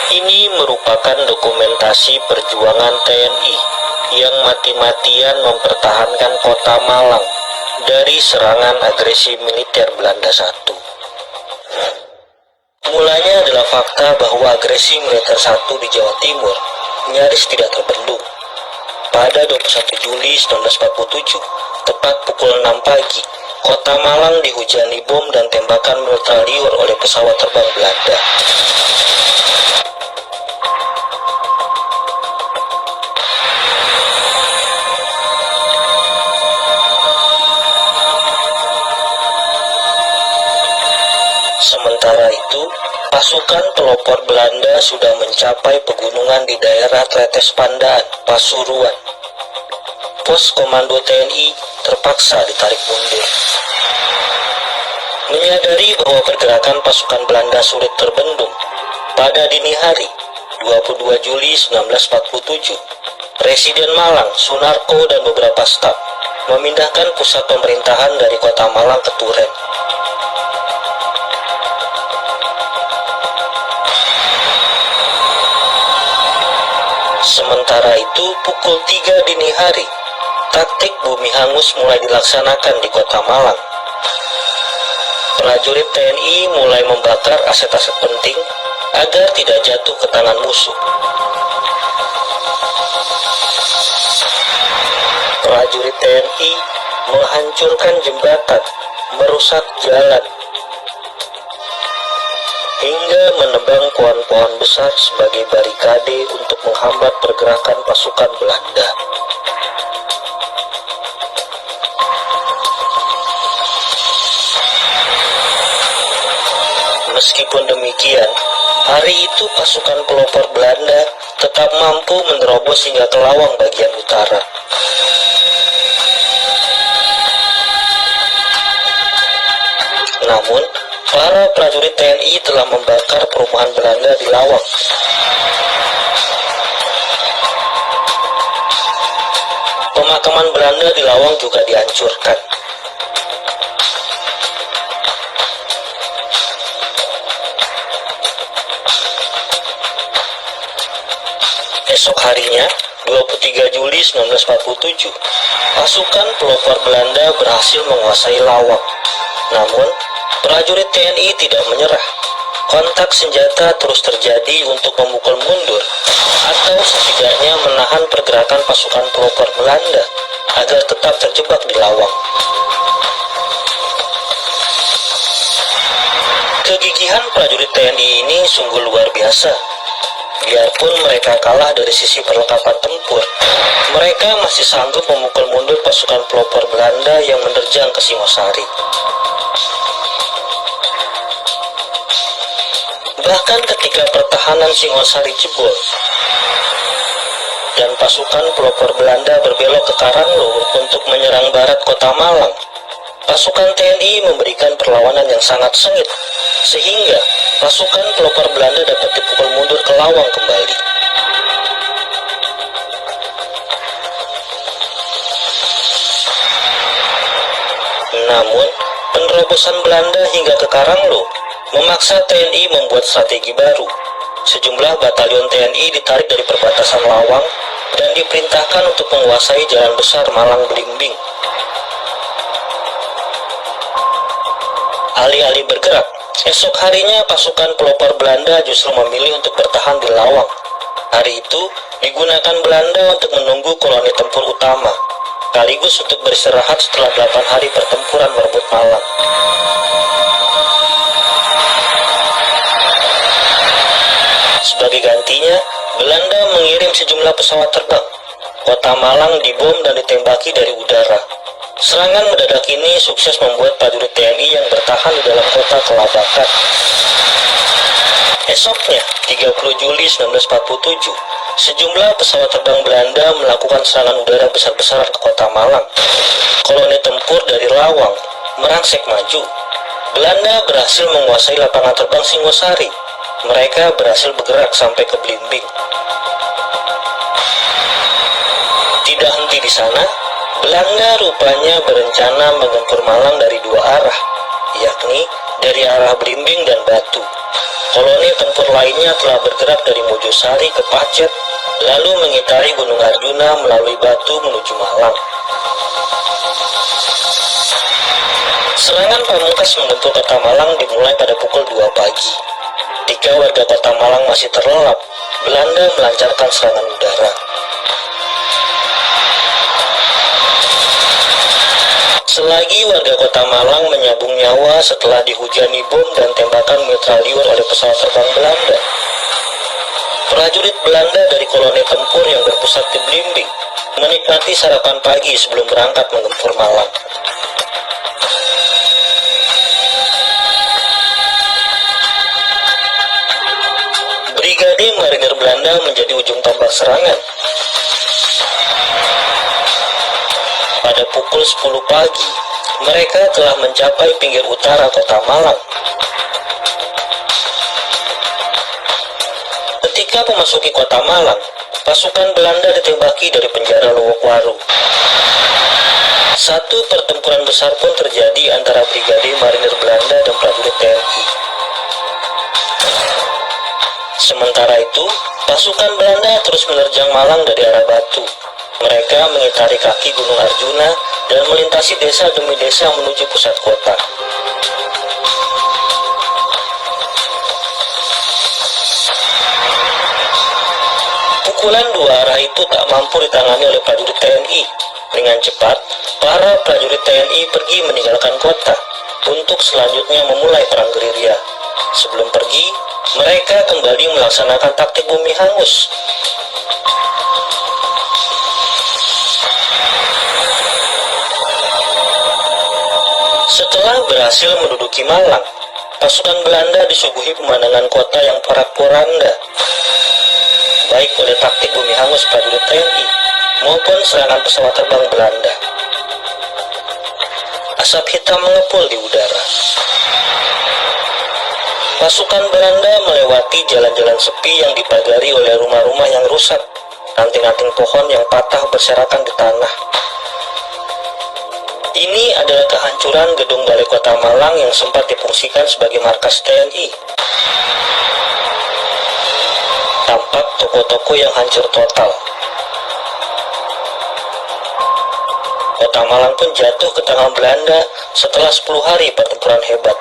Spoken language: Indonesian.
Ini merupakan dokumentasi perjuangan TNI yang mati-matian mempertahankan kota Malang dari serangan agresi militer Belanda I. Mulanya adalah fakta bahwa agresi militer I di Jawa Timur nyaris tidak terbendung. Pada 21 Juli 1947, tepat pukul 6 pagi, kota Malang dihujani bom dan tembakan mortar liur oleh pesawat terbang Belanda. Sementara itu, pasukan pelopor Belanda sudah mencapai pegunungan di daerah Tretes Pandaan, Pasuruan. Pos komando TNI terpaksa ditarik mundur. Menyadari bahwa pergerakan pasukan Belanda sulit terbendung, pada dini hari, 22 Juli 1947, Presiden Malang, Sunarko dan beberapa staf memindahkan pusat pemerintahan dari kota Malang ke Turen. Sementara itu, pukul 3 dini hari, taktik bumi hangus mulai dilaksanakan di kota Malang. Prajurit TNI mulai membakar aset-aset penting agar tidak jatuh ke tangan musuh. Prajurit TNI menghancurkan jembatan, merusak jalan, hingga menebang pohon-pohon besar sebagai barikade untuk menghambat pergerakan pasukan Belanda. Meskipun demikian, hari itu pasukan pelopor Belanda tetap mampu menerobos hingga ke Lawang bagian utara. Namun, para prajurit TNI telah membakar perumahan Belanda di Lawang. Pemakaman Belanda di Lawang juga dihancurkan. Esok harinya, 23 Juli 1947, pasukan pelopor Belanda berhasil menguasai Lawang. Namun, prajurit TNI tidak menyerah. Kontak senjata terus terjadi untuk memukul mundur atau setidaknya menahan pergerakan pasukan pelopor Belanda agar tetap terjebak di Lawang. Kegigihan prajurit TNI ini sungguh luar biasa. Biarpun mereka kalah dari sisi perlengkapan tempur, mereka masih sanggup memukul mundur pasukan pelopor Belanda yang menerjang ke Singosari. Bahkan ketika pertahanan Singosari jebol dan pasukan pelopor Belanda berbelok ke Karanglo untuk menyerang barat kota Malang, pasukan TNI memberikan perlawanan yang sangat sengit, sehingga pasukan pelopor Belanda dapat dipukul mundur ke Lawang kembali. Namun, penerobosan Belanda hingga ke Karanglo memaksa TNI membuat strategi baru. Sejumlah batalion TNI ditarik dari perbatasan Lawang dan diperintahkan untuk menguasai jalan besar Malang Blimbing. Alih-alih bergerak, esok harinya pasukan pelopor Belanda justru memilih untuk bertahan di Lawang. Hari itu digunakan Belanda untuk menunggu koloni tempur utama, sekaligus untuk beristirahat setelah 8 hari pertempuran merebut Malang. Sebagai gantinya, Belanda mengirim sejumlah pesawat terbang. Kota Malang dibom dan ditembaki dari udara. Serangan mendadak ini sukses membuat prajurit TNI yang bertahan di dalam kota kelabakan. Esoknya, 30 Juli 1947, sejumlah pesawat terbang Belanda melakukan serangan udara besar-besaran ke kota Malang. Koloni tempur dari Lawang merangsek maju. Belanda berhasil menguasai lapangan terbang Singosari. Mereka berhasil bergerak sampai ke Blimbing. Tidak henti di sana, Belanda rupanya berencana menggempur Malang dari 2 arah, yakni dari arah Blimbing dan Batu. koloni tempur lainnya telah bergerak dari Mojosari ke Pacet, lalu mengitari Gunung Arjuna melalui Batu menuju Malang. Serangan pamungkas menempur kota Malang dimulai pada pukul 2 pagi. Ketika warga kota Malang masih terlelap, Belanda melancarkan serangan udara. Selagi warga kota Malang menyambung nyawa setelah dihujani bom dan tembakan mitralyur oleh pesawat terbang Belanda, prajurit Belanda dari koloni tempur yang berpusat di Blimbing menikmati sarapan pagi sebelum berangkat menggempur Malang. Brigade Marinir Belanda menjadi ujung tombak serangan. Pada pukul 10 pagi, mereka telah mencapai pinggir utara kota Malang. Ketika memasuki kota Malang, pasukan Belanda ditembaki dari penjara Lowokwaru. Satu pertempuran besar pun terjadi antara Brigade Marinir Belanda dan prajurit TNI. Sementara itu, pasukan Belanda terus menerjang Malang dari arah Batu. Mereka mengitari kaki Gunung Arjuna dan melintasi desa demi desa menuju pusat kota. Pukulan dua arah itu tak mampu ditangani oleh prajurit TNI. Dengan cepat, para prajurit TNI pergi meninggalkan kota untuk selanjutnya memulai perang gerilya. Sebelum pergi, mereka kembali melaksanakan taktik bumi hangus. Setelah berhasil menduduki Malang, pasukan Belanda disuguhi pemandangan kota yang porak-poranda, baik oleh taktik bumi hangus prajurit TNI maupun serangan pesawat terbang Belanda. Asap hitam mengepul di udara. Pasukan Belanda melewati jalan-jalan sepi yang dipagari oleh rumah-rumah yang rusak, ranting-ranting pohon yang patah berserakan di tanah. Ini adalah kehancuran gedung balai kota Malang yang sempat difungsikan sebagai markas TNI. Tampak toko-toko yang hancur total. Kota Malang pun jatuh ke tangan Belanda setelah 10 hari pertempuran hebat.